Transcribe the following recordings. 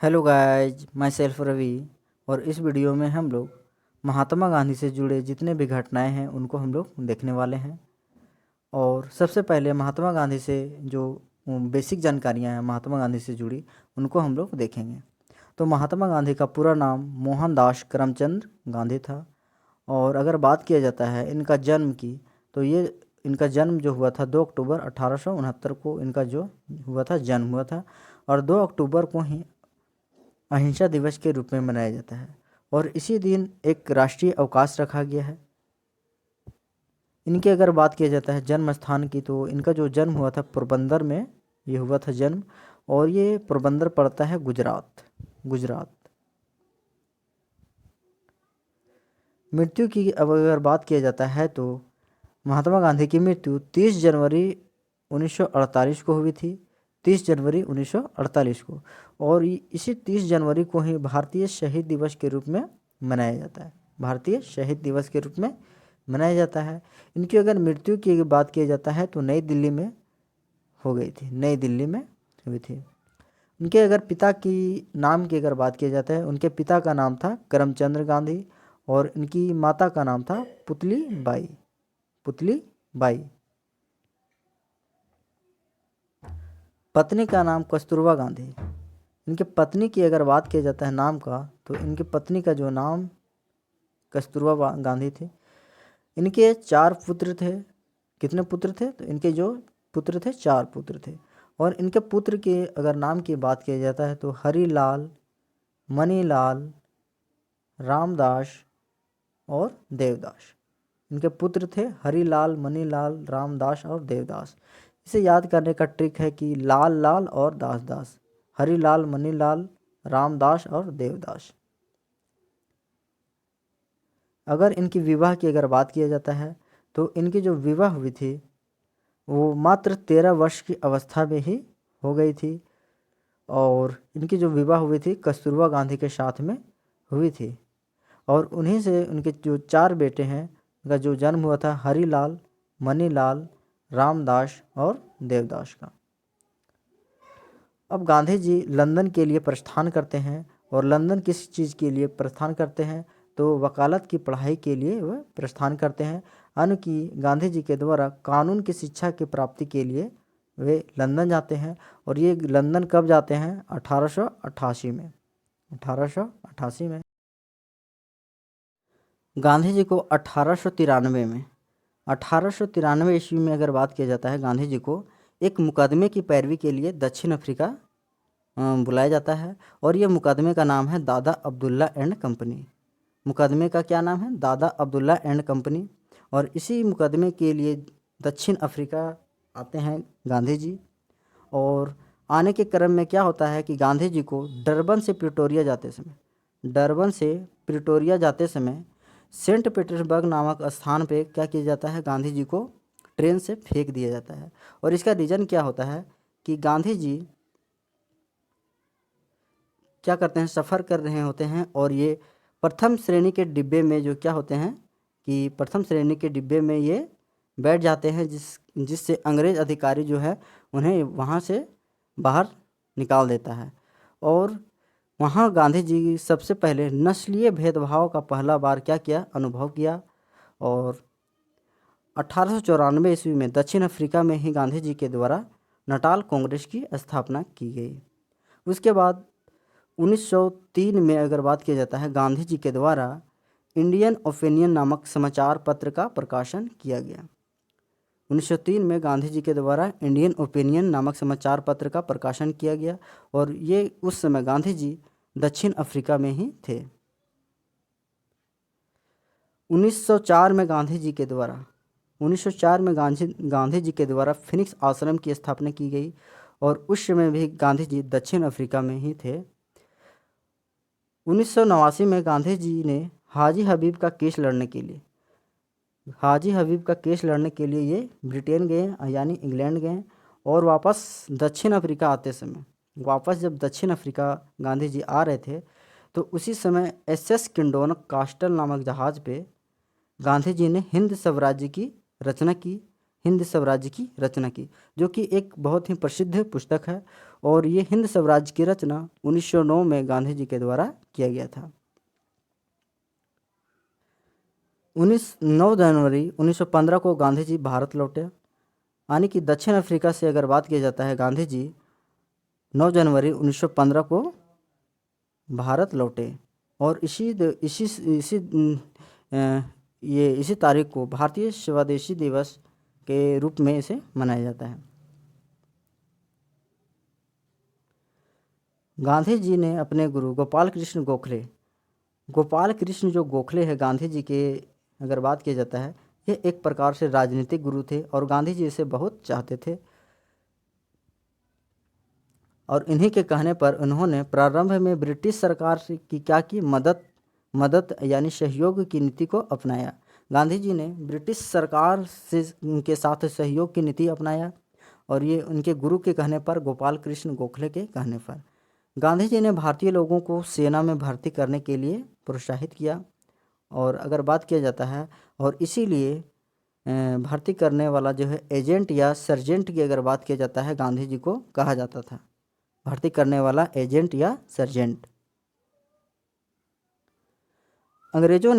Hello guys, myself Ravi. और इस video में हम लोग महात्मा गांधी से जुड़े जितने भी घटनाएं हैं उनको हम लोग देखने वाले हैं। और सबसे पहले महात्मा गांधी से जो बेसिक जानकारियां हैं महात्मा गांधी से जुड़ी उनको हम लोग देखेंगे। तो महात्मा गांधी का पूरा नाम मोहनदास करमचंद गांधी था। और अगर बात किया जाता है इनका जन्म की, तो ये इनका जन्म जो हुआ था 2 अक्टूबर 1869 को इनका जो हुआ था जन्म हुआ था। और 2 अक्टूबर को ही अहिंसा दिवस के रूप में मनाया जाता है। और इसी दिन एक राष्ट्रीय अवकाश रखा गया है। इनकी अगर बात किया जाता है जन्म स्थान की, तो इनका जो जन्म हुआ था पोरबंदर में ये हुआ था जन्म। और ये पोरबंदर पड़ता है गुजरात। मृत्यु की अब अगर बात किया जाता है तो महात्मा गांधी की मृत्यु 30 जनवरी 1948 को हुई थी। 30 जनवरी 1948 को। और इसी 30 जनवरी को ही भारतीय शहीद दिवस के रूप में मनाया जाता है। भारतीय शहीद दिवस के रूप में मनाया जाता है। इनकी अगर मृत्यु की बात किया जाता है तो नई दिल्ली में हो गई थी, नई दिल्ली में हुई थी। उनके अगर पिता की नाम की अगर बात किया जाता है, उनके पिता का नाम था करमचंद गांधी और इनकी माता का नाम था पुतली बाई। पत्नी का नाम कस्तूरबा गांधी। इनके पत्नी की अगर बात किया जाता है नाम का, तो इनकी पत्नी का जो नाम कस्तूरबा गांधी थे। इनके 4 पुत्र थे। कितने पुत्र थे? तो इनके जो पुत्र थे 4 पुत्र थे। और इनके पुत्र के अगर नाम की बात किया जाता है तो हरिलाल, मणिलाल, रामदास और देवदास। इनके पुत्र थे हरिलाल, मणिलाल, रामदास और देवदास। इसे याद करने का ट्रिक है कि लाल लाल और दास दास। हरिलाल, मणिलाल, रामदास और देवदास। अगर इनकी विवाह की अगर बात किया जाता है तो इनकी जो विवाह हुई थी वो मात्र 13 वर्ष की अवस्था में ही हो गई थी। और इनकी जो विवाह हुई थी कस्तूरबा गांधी के साथ में हुई थी। और उन्हीं से उनके जो 4 बेटे हैं उनका जो जन्म हुआ था हरिलाल, मणिलाल, रामदास और देवदास का। अब गांधी जी लंदन के लिए प्रस्थान करते हैं। और लंदन किस चीज़ के लिए प्रस्थान करते हैं? तो वकालत की पढ़ाई के लिए वह प्रस्थान करते हैं। यानी कि गांधी जी के द्वारा कानून की शिक्षा की प्राप्ति के लिए वे लंदन जाते हैं। और ये लंदन कब जाते हैं? 1888 में। 1888 में गांधी जी को 1893 ईस्वी में अगर बात किया जाता है, गांधी जी को एक मुकदमे की पैरवी के लिए दक्षिण अफ्रीका बुलाया जाता है। और ये मुकदमे का नाम है दादा अब्दुल्ला एंड कंपनी। मुकदमे का क्या नाम है? दादा अब्दुल्ला एंड कंपनी। और इसी मुकदमे के लिए दक्षिण अफ्रीका आते हैं गांधी जी। और आने के क्रम में क्या होता है कि गांधी जी को डरबन से प्रिटोरिया जाते समय सेंट पीटर्सबर्ग नामक स्थान पे क्या किया जाता है? गांधी जी को ट्रेन से फेंक दिया जाता है। और इसका रीज़न क्या होता है कि गांधी जी क्या करते हैं, सफ़र कर रहे होते हैं। और ये प्रथम श्रेणी के डिब्बे में जो क्या होते हैं कि प्रथम श्रेणी के डिब्बे में ये बैठ जाते हैं, जिससे अंग्रेज़ अधिकारी जो है उन्हें वहाँ से बाहर निकाल देता है। और वहाँ गांधी जी सबसे पहले नस्लीय भेदभाव का पहला बार क्या किया? अनुभव किया। और 1894 ईस्वी में दक्षिण अफ्रीका में ही गांधी जी के द्वारा नटाल कांग्रेस की स्थापना की गई। उसके बाद 1903 में अगर बात किया जाता है, गांधी जी के द्वारा इंडियन ओपिनियन नामक समाचार पत्र का प्रकाशन किया गया। 1903 में गांधी जी के द्वारा इंडियन ओपिनियन नामक समाचार पत्र का प्रकाशन किया गया। और ये उस समय गांधी जी दक्षिण अफ्रीका में ही थे। 1904 में गांधी जी के द्वारा फिनिक्स आश्रम की स्थापना की गई। और उस समय भी गांधी जी दक्षिण अफ्रीका में ही थे। 1989 में गांधी जी ने हाजी हबीब का केस लड़ने के लिए ये ब्रिटेन गए, यानी इंग्लैंड गए। और वापस जब दक्षिण अफ्रीका गांधी जी आ रहे थे, तो उसी समय SS किंडोनक कास्टल नामक जहाज़ पे गांधी जी ने हिंद स्वराज्य की रचना की, जो कि एक बहुत ही प्रसिद्ध पुस्तक है। और ये हिंद स्वराज की रचना 1909 में गांधी जी के द्वारा किया गया था। 9 जनवरी 1915 को गांधी जी भारत लौटे, यानी कि दक्षिण अफ्रीका से अगर बात किया जाता है, गांधी जी 9 जनवरी 1915 को भारत लौटे और इसी तारीख को भारतीय स्वदेशी दिवस के रूप में इसे मनाया जाता है। गांधी जी ने अपने गुरु गोपाल कृष्ण जो गोखले है, गांधी जी के अगर बात किया जाता है, ये एक प्रकार से राजनीतिक गुरु थे और गांधी जी इसे बहुत चाहते थे। और इन्हीं के कहने पर उन्होंने प्रारंभ में ब्रिटिश सरकार की क्या की मदद यानी सहयोग की नीति को अपनाया। गांधी जी ने ब्रिटिश सरकार से के साथ सहयोग की नीति अपनाया और ये उनके गुरु के कहने पर, गोपाल कृष्ण गोखले के कहने पर। गांधी जी ने भारतीय लोगों को सेना में भर्ती करने के लिए प्रोत्साहित किया और अगर बात किया जाता है, और इसीलिए भर्ती करने वाला जो है एजेंट या सर्जेंट की अगर बात किया जाता है, गांधी जी को कहा जाता था भर्ती करने वाला एजेंट या सर्जेंट। अंग्रेज़ों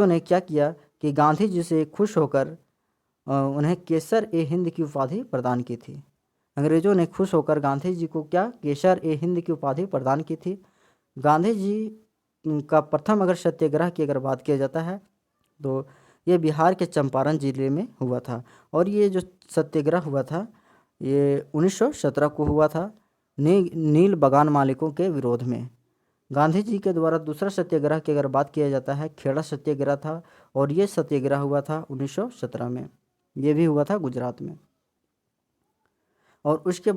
ने क्या किया कि गांधी जी से खुश होकर उन्हें केसर ए हिंद की उपाधि प्रदान की थी। अंग्रेज़ों ने खुश होकर गांधी जी को क्या केसर ए हिंद की उपाधि प्रदान की थी। गांधी जी का प्रथम अगर सत्याग्रह की अगर बात किया जाता है तो ये बिहार के चंपारण जिले में हुआ था और ये जो सत्याग्रह हुआ था ये 1917 को हुआ था नील बगान मालिकों के विरोध में। गांधी जी के द्वारा दूसरा सत्याग्रह की अगर बात किया जाता है, खेड़ा सत्याग्रह था और ये सत्याग्रह हुआ था 1917 में, ये भी हुआ था गुजरात में। और उसके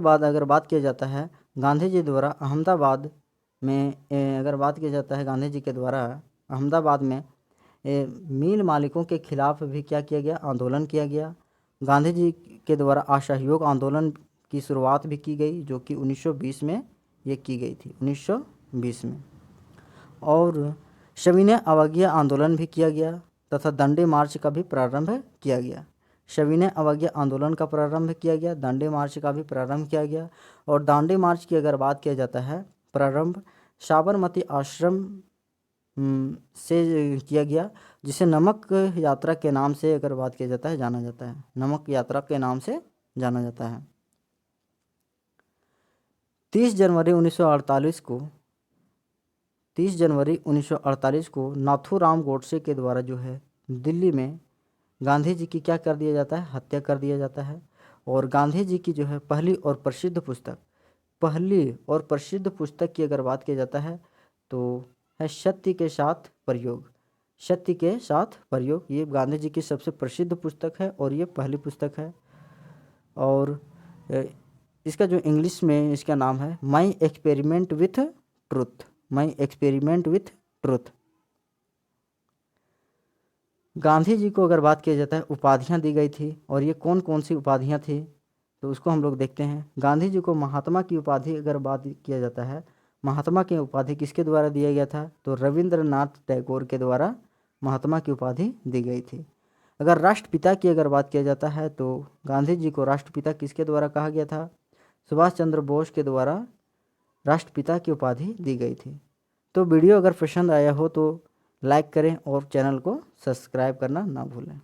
बाद अगर बात किया जाता है, गांधी जी द्वारा अहमदाबाद में अगर बात किया जाता है, गांधी जी के द्वारा अहमदाबाद में मिल मालिकों के खिलाफ भी क्या किया गया, आंदोलन किया गया। गांधी जी के द्वारा असहयोग आंदोलन की शुरुआत भी की गई जो कि 1920 में ये की गई थी, 1920 में। और सविनय अवज्ञा आंदोलन भी किया गया तथा दांडी मार्च का भी प्रारंभ किया गया। सविनय अवज्ञा आंदोलन का प्रारंभ किया गया, दांडी मार्च का भी प्रारंभ किया गया। और दांडी मार्च की अगर बात किया जाता है, प्रारंभ साबरमती आश्रम से किया गया, जिसे नमक यात्रा के नाम से अगर बात किया जाता है जाना जाता है, नमक यात्रा के नाम से जाना जाता है। 30 जनवरी 1948 को नाथूराम गोडसे के द्वारा जो है दिल्ली में गांधी जी की क्या कर दिया जाता है, हत्या कर दिया जाता है। और गांधी जी की जो है पहली और प्रसिद्ध पुस्तक की अगर बात किया जाता है तो है सत्य के साथ प्रयोग। ये गांधी जी की सबसे प्रसिद्ध पुस्तक है और ये पहली पुस्तक है। और इसका जो इंग्लिश में इसका नाम है my experiment with truth. Gandhi ji को अगर बात किया जाता है उपाधियां दी गई थी और ये कौन कौन सी उपाधियां थी तो उसको हम लोग देखते हैं। गांधी जी को महात्मा की उपाधि अगर बात किया जाता है, महात्मा की उपाधि किसके द्वारा दिया गया था, तो रविंद्रनाथ टैगोर के द्वारा महात्मा की उपाधि दी गई थी। अगर राष्ट्रपिता की अगर बात किया जाता है तो गांधी जी को राष्ट्रपिता किसके द्वारा कहा गया था, सुभाष चंद्र बोस के द्वारा राष्ट्रपिता की उपाधि दी गई थी। तो वीडियो अगर पसंद आया हो तो लाइक करें और चैनल को सब्सक्राइब करना ना भूलें।